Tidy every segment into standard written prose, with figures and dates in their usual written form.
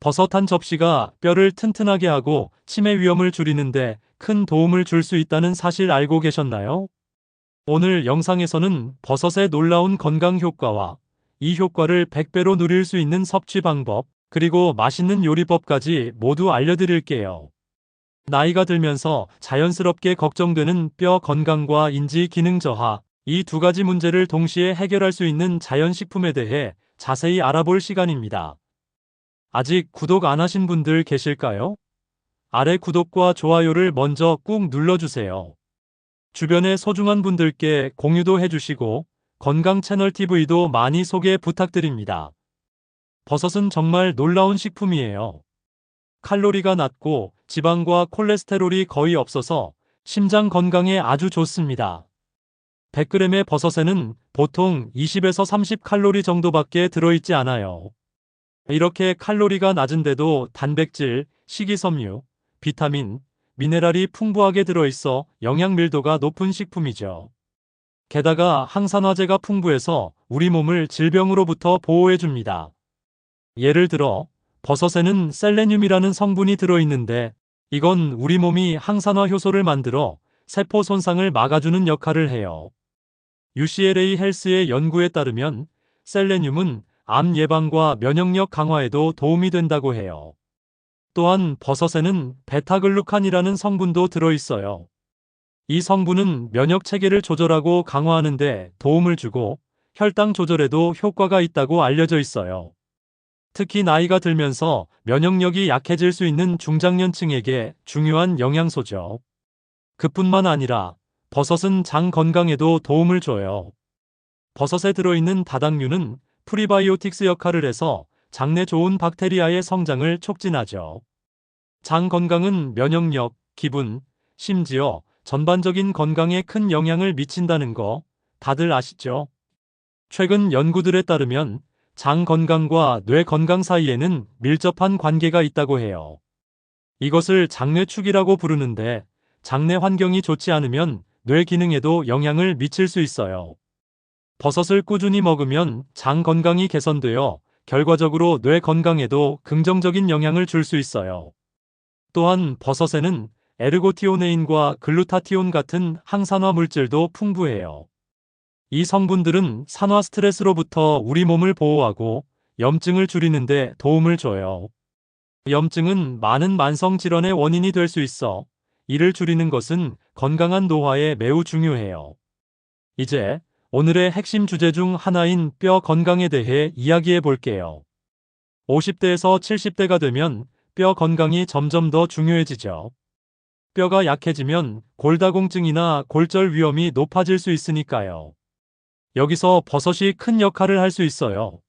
버섯 한 접시가 뼈를 튼튼하게 하고 치매 위험을 줄이는데 큰 도움을 줄 수 있다는 사실 알고 계셨나요? 오늘 영상에서는 버섯의 놀라운 건강 효과와 이 효과를 100배로 누릴 수 있는 섭취 방법, 그리고 맛있는 요리법까지 모두 알려드릴게요. 나이가 들면서 자연스럽게 걱정되는 뼈 건강과 인지 기능 저하, 이 두 가지 문제를 동시에 해결할 수 있는 자연식품에 대해 자세히 알아볼 시간입니다. 아직 구독 안 하신 분들 계실까요? 아래 구독과 좋아요를 먼저 꾹 눌러주세요. 주변의 소중한 분들께 공유도 해주시고 건강 채널 TV도 많이 소개 부탁드립니다. 버섯은 정말 놀라운 식품이에요. 칼로리가 낮고 지방과 콜레스테롤이 거의 없어서 심장 건강에 아주 좋습니다. 100g의 버섯에는 보통 20에서 30 칼로리 정도밖에 들어있지 않아요. 이렇게 칼로리가 낮은데도 단백질, 식이섬유, 비타민, 미네랄이 풍부하게 들어있어 영양 밀도가 높은 식품이죠. 게다가 항산화제가 풍부해서 우리 몸을 질병으로부터 보호해줍니다. 예를 들어 버섯에는 셀레늄이라는 성분이 들어있는데 이건 우리 몸이 항산화 효소를 만들어 세포 손상을 막아주는 역할을 해요. UCLA 헬스의 연구에 따르면 셀레늄은 암 예방과 면역력 강화에도 도움이 된다고 해요. 또한 버섯에는 베타글루칸이라는 성분도 들어있어요. 이 성분은 면역 체계를 조절하고 강화하는 데 도움을 주고 혈당 조절에도 효과가 있다고 알려져 있어요. 특히 나이가 들면서 면역력이 약해질 수 있는 중장년층에게 중요한 영양소죠. 그뿐만 아니라 버섯은 장 건강에도 도움을 줘요. 버섯에 들어있는 다당류는 프리바이오틱스 역할을 해서 장내 좋은 박테리아의 성장을 촉진하죠. 장 건강은 면역력, 기분, 심지어 전반적인 건강에 큰 영향을 미친다는 거 다들 아시죠? 최근 연구들에 따르면 장 건강과 뇌 건강 사이에는 밀접한 관계가 있다고 해요. 이것을 장뇌축이라고 부르는데 장내 환경이 좋지 않으면 뇌 기능에도 영향을 미칠 수 있어요. 버섯을 꾸준히 먹으면 장 건강이 개선되어 결과적으로 뇌 건강에도 긍정적인 영향을 줄 수 있어요. 또한 버섯에는 에르고티오네인과 글루타티온 같은 항산화 물질도 풍부해요. 이 성분들은 산화 스트레스로부터 우리 몸을 보호하고 염증을 줄이는 데 도움을 줘요. 염증은 많은 만성 질환의 원인이 될 수 있어 이를 줄이는 것은 건강한 노화에 매우 중요해요. 이제 오늘의 핵심 주제 중 하나인 뼈 건강에 대해 이야기해 볼게요. 50대에서 70대가 되면 뼈 건강이 점점 더 중요해지죠. 뼈가 약해지면 골다공증이나 골절 위험이 높아질 수 있으니까요. 여기서 버섯이 큰 역할을 할 수 있어요.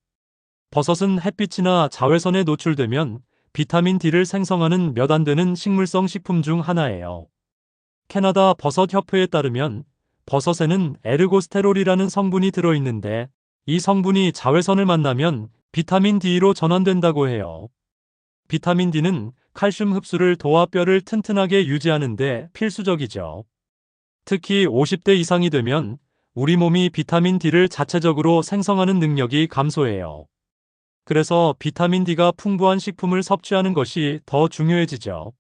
버섯은 햇빛이나 자외선에 노출되면 비타민 D를 생성하는 몇 안 되는 식물성 식품 중 하나예요. 캐나다 버섯 협회에 따르면 버섯에는 에르고스테롤이라는 성분이 들어있는데 이 성분이 자외선을 만나면 비타민 D로 전환된다고 해요. 비타민 D는 칼슘 흡수를 도와 뼈를 튼튼하게 유지하는 데 필수적이죠. 특히 50대 이상이 되면 우리 몸이 비타민 D를 자체적으로 생성하는 능력이 감소해요. 그래서 비타민 D가 풍부한 식품을 섭취하는 것이 더 중요해지죠.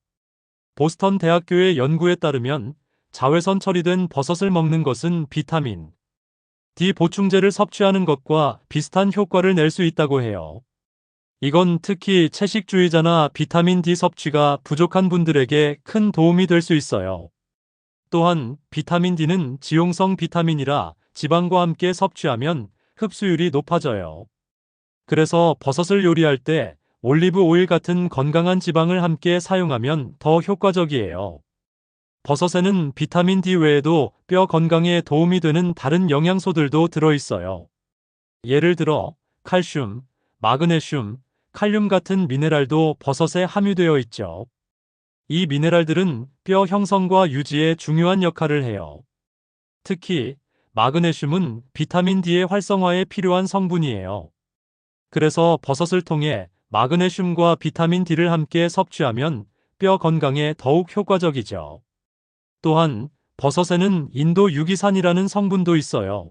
보스턴 대학교의 연구에 따르면 자외선 처리된 버섯을 먹는 것은 비타민 D 보충제를 섭취하는 것과 비슷한 효과를 낼 수 있다고 해요. 이건 특히 채식주의자나 비타민 D 섭취가 부족한 분들에게 큰 도움이 될 수 있어요. 또한 비타민 D는 지용성 비타민이라 지방과 함께 섭취하면 흡수율이 높아져요. 그래서 버섯을 요리할 때 올리브 오일 같은 건강한 지방을 함께 사용하면 더 효과적이에요. 버섯에는 비타민 D 외에도 뼈 건강에 도움이 되는 다른 영양소들도 들어있어요. 예를 들어 칼슘, 마그네슘, 칼륨 같은 미네랄도 버섯에 함유되어 있죠. 이 미네랄들은 뼈 형성과 유지에 중요한 역할을 해요. 특히 마그네슘은 비타민 D의 활성화에 필요한 성분이에요. 그래서 버섯을 통해 마그네슘과 비타민 D를 함께 섭취하면 뼈 건강에 더욱 효과적이죠. 또한 버섯에는 인도 유기산이라는 성분도 있어요.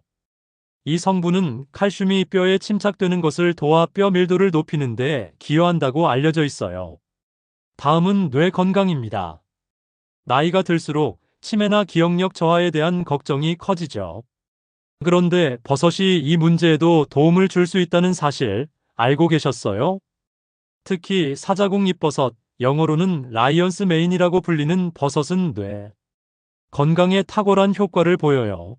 이 성분은 칼슘이 뼈에 침착되는 것을 도와 뼈 밀도를 높이는 데 기여한다고 알려져 있어요. 다음은 뇌 건강입니다. 나이가 들수록 치매나 기억력 저하에 대한 걱정이 커지죠. 그런데 버섯이 이 문제에도 도움을 줄 수 있다는 사실 알고 계셨어요? 특히 사자국잎버섯, 영어로는 라이언스 메인이라고 불리는 버섯은 뇌 건강에 탁월한 효과를 보여요.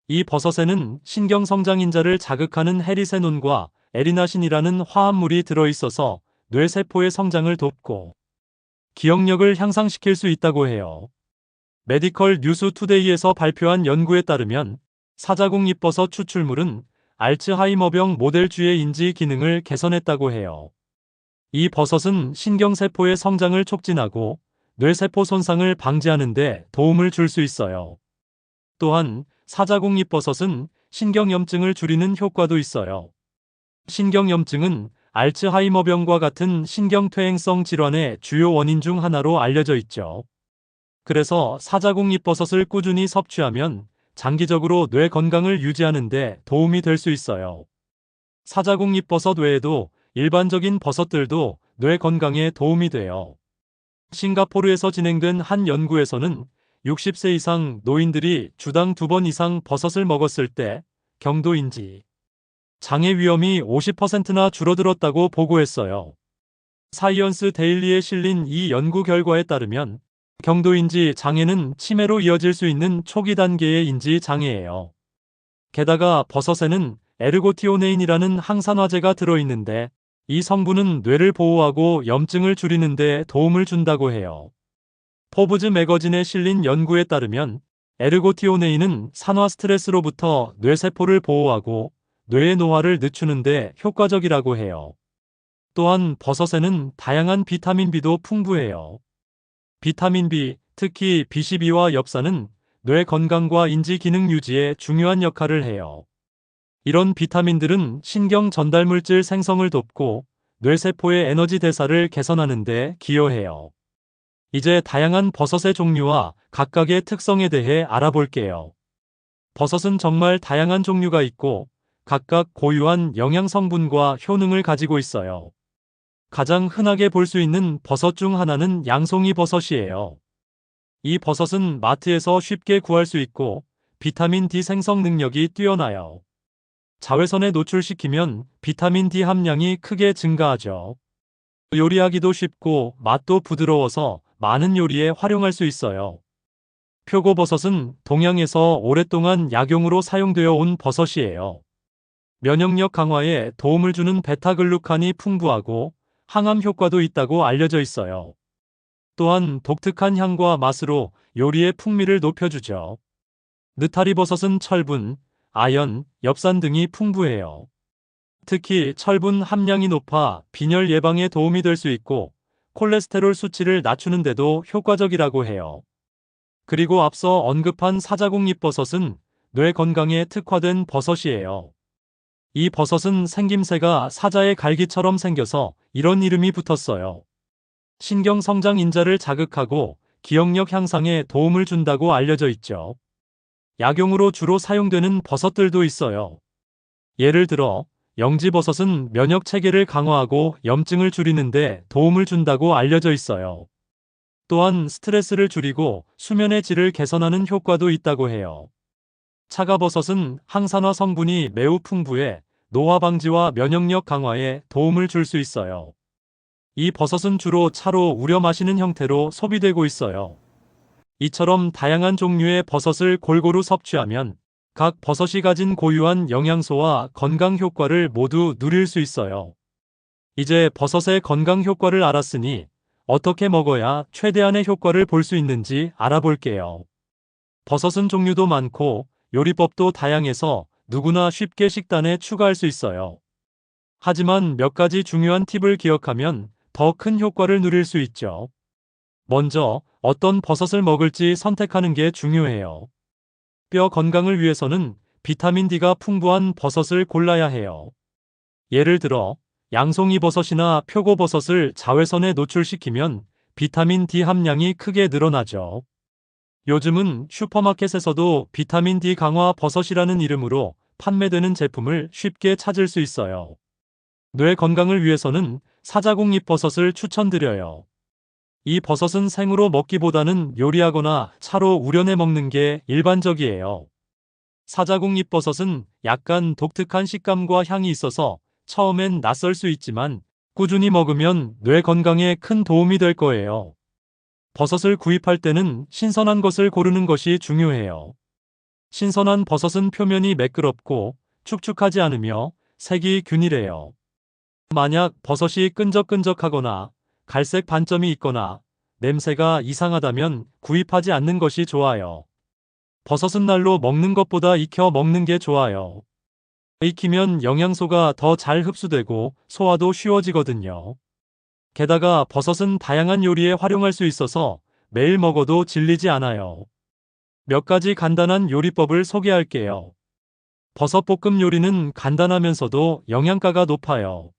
이 버섯에는 신경성장인자를 자극하는 헤리세논과 에리나신이라는 화합물이 들어있어서 뇌세포의 성장을 돕고 기억력을 향상시킬 수 있다고 해요. 메디컬 뉴스 투데이에서 발표한 연구에 따르면 사자국잎버섯 추출물은 알츠하이머병 모델주의 인지 기능을 개선했다고 해요. 이 버섯은 신경세포의 성장을 촉진하고 뇌세포 손상을 방지하는 데 도움을 줄 수 있어요. 또한 사자국잎버섯은 신경염증을 줄이는 효과도 있어요. 신경염증은 알츠하이머병과 같은 신경퇴행성 질환의 주요 원인 중 하나로 알려져 있죠. 그래서 사자국잎버섯을 꾸준히 섭취하면 장기적으로 뇌 건강을 유지하는 데 도움이 될 수 있어요. 사자국잎버섯 외에도 일반적인 버섯들도 뇌 건강에 도움이 돼요. 싱가포르에서 진행된 한 연구에서는 60세 이상 노인들이 주당 2번 이상 버섯을 먹었을 때 경도인지 장애 위험이 50%나 줄어들었다고 보고했어요. 사이언스 데일리에 실린 이 연구 결과에 따르면 경도인지 장애는 치매로 이어질 수 있는 초기 단계의 인지 장애예요. 게다가 버섯에는 에르고티오네인이라는 항산화제가 들어있는데 이 성분은 뇌를 보호하고 염증을 줄이는 데 도움을 준다고 해요. 포브즈 매거진에 실린 연구에 따르면 에르고티오네인은 산화 스트레스로부터 뇌세포를 보호하고 뇌의 노화를 늦추는 데 효과적이라고 해요. 또한 버섯에는 다양한 비타민 B도 풍부해요. 비타민 B, 특히 B12와 엽산은 뇌 건강과 인지 기능 유지에 중요한 역할을 해요. 이런 비타민들은 신경 전달 물질 생성을 돕고 뇌세포의 에너지 대사를 개선하는 데 기여해요. 이제 다양한 버섯의 종류와 각각의 특성에 대해 알아볼게요. 버섯은 정말 다양한 종류가 있고 각각 고유한 영양 성분과 효능을 가지고 있어요. 가장 흔하게 볼 수 있는 버섯 중 하나는 양송이 버섯이에요. 이 버섯은 마트에서 쉽게 구할 수 있고 비타민 D 생성 능력이 뛰어나요. 자외선에 노출시키면 비타민 D 함량이 크게 증가하죠. 요리하기도 쉽고 맛도 부드러워서 많은 요리에 활용할 수 있어요. 표고버섯은 동양에서 오랫동안 약용으로 사용되어 온 버섯이에요. 면역력 강화에 도움을 주는 베타글루칸이 풍부하고 항암 효과도 있다고 알려져 있어요. 또한 독특한 향과 맛으로 요리의 풍미를 높여주죠. 느타리버섯은 철분, 아연, 엽산 등이 풍부해요. 특히 철분 함량이 높아 빈혈 예방에 도움이 될 수 있고 콜레스테롤 수치를 낮추는 데도 효과적이라고 해요. 그리고 앞서 언급한 사자국잎버섯은 뇌 건강에 특화된 버섯이에요. 이 버섯은 생김새가 사자의 갈기처럼 생겨서 이런 이름이 붙었어요. 신경 성장 인자를 자극하고 기억력 향상에 도움을 준다고 알려져 있죠. 약용으로 주로 사용되는 버섯들도 있어요. 예를 들어 영지버섯은 면역 체계를 강화하고 염증을 줄이는 데 도움을 준다고 알려져 있어요. 또한 스트레스를 줄이고 수면의 질을 개선하는 효과도 있다고 해요. 차가버섯은 항산화 성분이 매우 풍부해 노화 방지와 면역력 강화에 도움을 줄 수 있어요. 이 버섯은 주로 차로 우려 마시는 형태로 소비되고 있어요. 이처럼 다양한 종류의 버섯을 골고루 섭취하면 각 버섯이 가진 고유한 영양소와 건강 효과를 모두 누릴 수 있어요. 이제 버섯의 건강 효과를 알았으니 어떻게 먹어야 최대한의 효과를 볼 수 있는지 알아볼게요. 버섯은 종류도 많고 요리법도 다양해서 누구나 쉽게 식단에 추가할 수 있어요. 하지만 몇 가지 중요한 팁을 기억하면 더 큰 효과를 누릴 수 있죠. 먼저 어떤 버섯을 먹을지 선택하는 게 중요해요. 뼈 건강을 위해서는 비타민 D가 풍부한 버섯을 골라야 해요. 예를 들어 양송이 버섯이나 표고버섯을 자외선에 노출시키면 비타민 D 함량이 크게 늘어나죠. 요즘은 슈퍼마켓에서도 비타민 D 강화 버섯이라는 이름으로 판매되는 제품을 쉽게 찾을 수 있어요. 뇌 건강을 위해서는 사자국잎 버섯을 추천드려요. 이 버섯은 생으로 먹기보다는 요리하거나 차로 우려내 먹는 게 일반적이에요. 사자국잎 버섯은 약간 독특한 식감과 향이 있어서 처음엔 낯설 수 있지만 꾸준히 먹으면 뇌 건강에 큰 도움이 될 거예요. 버섯을 구입할 때는 신선한 것을 고르는 것이 중요해요. 신선한 버섯은 표면이 매끄럽고 축축하지 않으며 색이 균일해요. 만약 버섯이 끈적끈적하거나 갈색 반점이 있거나 냄새가 이상하다면 구입하지 않는 것이 좋아요. 버섯은 날로 먹는 것보다 익혀 먹는 게 좋아요. 익히면 영양소가 더 잘 흡수되고 소화도 쉬워지거든요. 게다가 버섯은 다양한 요리에 활용할 수 있어서 매일 먹어도 질리지 않아요. 몇 가지 간단한 요리법을 소개할게요. 버섯볶음 요리는 간단하면서도 영양가가 높아요.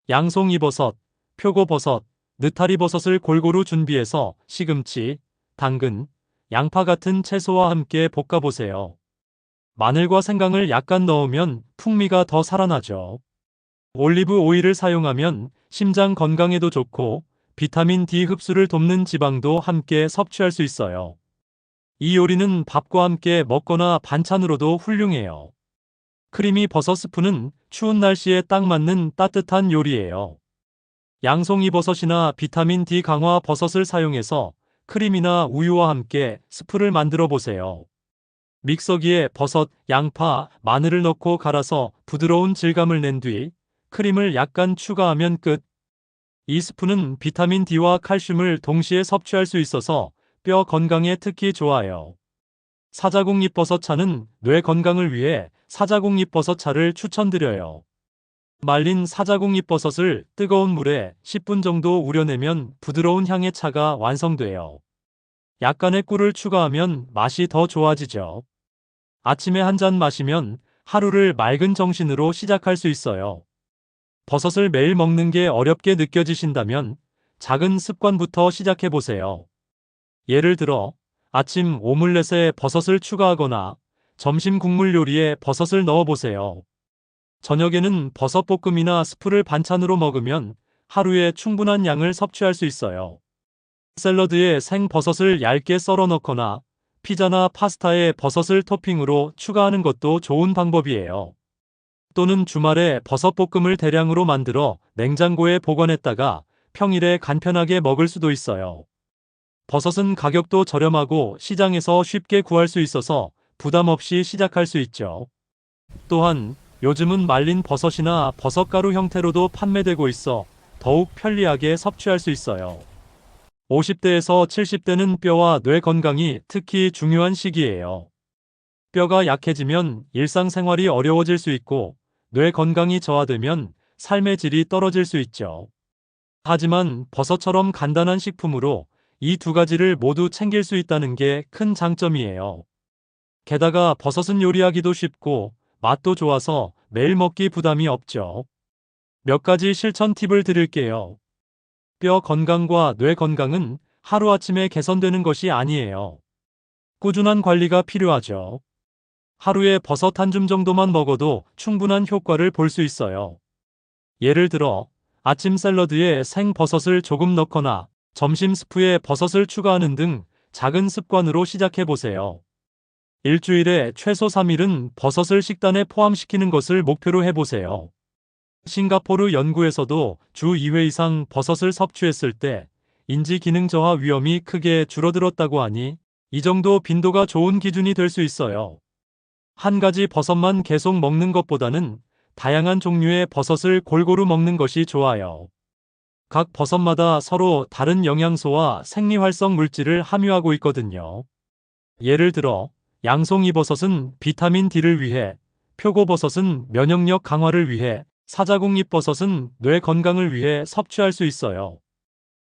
양송이버섯, 표고버섯, 느타리버섯을 골고루 준비해서 시금치, 당근, 양파 같은 채소와 함께 볶아보세요. 마늘과 생강을 약간 넣으면 풍미가 더 살아나죠. 올리브 오일을 사용하면 심장 건강에도 좋고 비타민 D 흡수를 돕는 지방도 함께 섭취할 수 있어요. 이 요리는 밥과 함께 먹거나 반찬으로도 훌륭해요. 크리미 버섯 스프는 추운 날씨에 딱 맞는 따뜻한 요리예요. 양송이 버섯이나 비타민 D 강화 버섯을 사용해서 크림이나 우유와 함께 스프를 만들어 보세요. 믹서기에 버섯, 양파, 마늘을 넣고 갈아서 부드러운 질감을 낸 뒤 크림을 약간 추가하면 끝. 이 스프는 비타민 D와 칼슘을 동시에 섭취할 수 있어서 뼈 건강에 특히 좋아요. 사자국잎버섯 차는 뇌 건강을 위해 사자국잎버섯 차를 추천드려요. 말린 사자국잎버섯을 뜨거운 물에 10분 정도 우려내면 부드러운 향의 차가 완성돼요. 약간의 꿀을 추가하면 맛이 더 좋아지죠. 아침에 한 잔 마시면 하루를 맑은 정신으로 시작할 수 있어요. 버섯을 매일 먹는 게 어렵게 느껴지신다면 작은 습관부터 시작해 보세요. 예를 들어 아침 오믈렛에 버섯을 추가하거나 점심 국물 요리에 버섯을 넣어 보세요. 저녁에는 버섯볶음이나 스프를 반찬으로 먹으면 하루에 충분한 양을 섭취할 수 있어요. 샐러드에 생버섯을 얇게 썰어 넣거나 피자나 파스타에 버섯을 토핑으로 추가하는 것도 좋은 방법이에요. 또는 주말에 버섯볶음을 대량으로 만들어 냉장고에 보관했다가 평일에 간편하게 먹을 수도 있어요. 버섯은 가격도 저렴하고 시장에서 쉽게 구할 수 있어서 부담 없이 시작할 수 있죠. 또한 요즘은 말린 버섯이나 버섯가루 형태로도 판매되고 있어 더욱 편리하게 섭취할 수 있어요. 50대에서 70대는 뼈와 뇌 건강이 특히 중요한 시기예요. 뼈가 약해지면 일상생활이 어려워질 수 있고 뇌 건강이 저하되면 삶의 질이 떨어질 수 있죠. 하지만 버섯처럼 간단한 식품으로 이 두 가지를 모두 챙길 수 있다는 게 큰 장점이에요. 게다가 버섯은 요리하기도 쉽고 맛도 좋아서 매일 먹기 부담이 없죠. 몇 가지 실천 팁을 드릴게요. 뼈 건강과 뇌 건강은 하루아침에 개선되는 것이 아니에요. 꾸준한 관리가 필요하죠. 하루에 버섯 한 줌 정도만 먹어도 충분한 효과를 볼 수 있어요. 예를 들어 아침 샐러드에 생버섯을 조금 넣거나 점심 스프에 버섯을 추가하는 등 작은 습관으로 시작해 보세요. 일주일에 최소 3일은 버섯을 식단에 포함시키는 것을 목표로 해보세요. 싱가포르 연구에서도 주 2회 이상 버섯을 섭취했을 때 인지 기능 저하 위험이 크게 줄어들었다고 하니 이 정도 빈도가 좋은 기준이 될 수 있어요. 한 가지 버섯만 계속 먹는 것보다는 다양한 종류의 버섯을 골고루 먹는 것이 좋아요. 각 버섯마다 서로 다른 영양소와 생리활성 물질을 함유하고 있거든요. 예를 들어 양송이버섯은 비타민 D를 위해, 표고버섯은 면역력 강화를 위해, 사자국잎버섯은 뇌 건강을 위해 섭취할 수 있어요.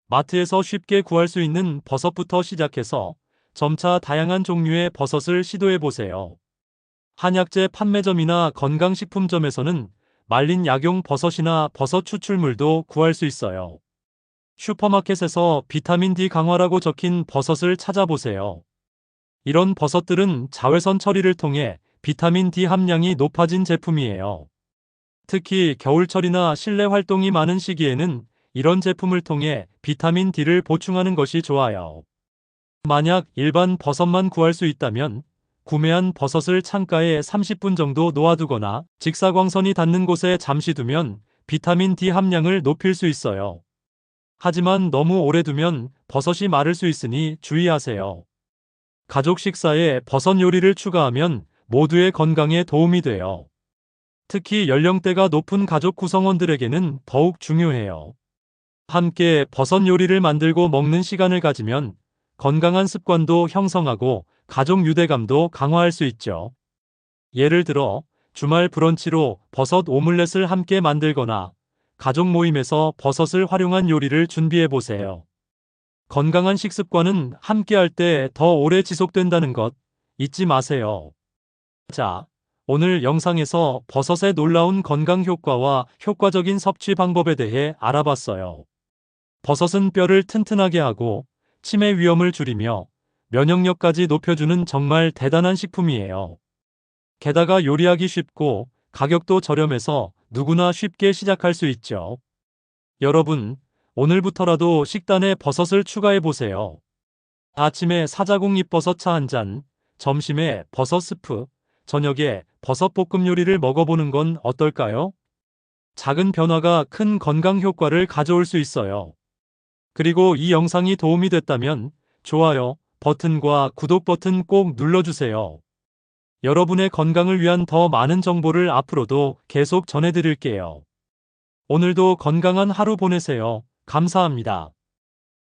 마트에서 쉽게 구할 수 있는 버섯부터 시작해서 점차 다양한 종류의 버섯을 시도해 보세요. 한약재 판매점이나 건강식품점에서는 말린 약용 버섯이나 버섯 추출물도 구할 수 있어요. 슈퍼마켓에서 비타민 D 강화라고 적힌 버섯을 찾아보세요. 이런 버섯들은 자외선 처리를 통해 비타민 D 함량이 높아진 제품이에요. 특히 겨울철이나 실내 활동이 많은 시기에는 이런 제품을 통해 비타민 D를 보충하는 것이 좋아요. 만약 일반 버섯만 구할 수 있다면 구매한 버섯을 창가에 30분 정도 놓아두거나 직사광선이 닿는 곳에 잠시 두면 비타민 D 함량을 높일 수 있어요. 하지만 너무 오래 두면 버섯이 마를 수 있으니 주의하세요. 가족 식사에 버섯 요리를 추가하면 모두의 건강에 도움이 돼요. 특히 연령대가 높은 가족 구성원들에게는 더욱 중요해요. 함께 버섯 요리를 만들고 먹는 시간을 가지면 건강한 습관도 형성하고 가족 유대감도 강화할 수 있죠. 예를 들어 주말 브런치로 버섯 오믈렛을 함께 만들거나 가족 모임에서 버섯을 활용한 요리를 준비해 보세요. 건강한 식습관은 함께할 때 더 오래 지속된다는 것 잊지 마세요. 자, 오늘 영상에서 버섯의 놀라운 건강 효과와 효과적인 섭취 방법에 대해 알아봤어요. 버섯은 뼈를 튼튼하게 하고 치매 위험을 줄이며 면역력까지 높여주는 정말 대단한 식품이에요. 게다가 요리하기 쉽고 가격도 저렴해서 누구나 쉽게 시작할 수 있죠. 여러분, 오늘부터라도 식단에 버섯을 추가해 보세요. 아침에 사자궁 잎버섯 차 한 잔, 점심에 버섯 스프, 저녁에 버섯 볶음 요리를 먹어보는 건 어떨까요? 작은 변화가 큰 건강 효과를 가져올 수 있어요. 그리고 이 영상이 도움이 됐다면 좋아요 버튼과 구독 버튼 꼭 눌러주세요. 여러분의 건강을 위한 더 많은 정보를 앞으로도 계속 전해드릴게요. 오늘도 건강한 하루 보내세요. 감사합니다.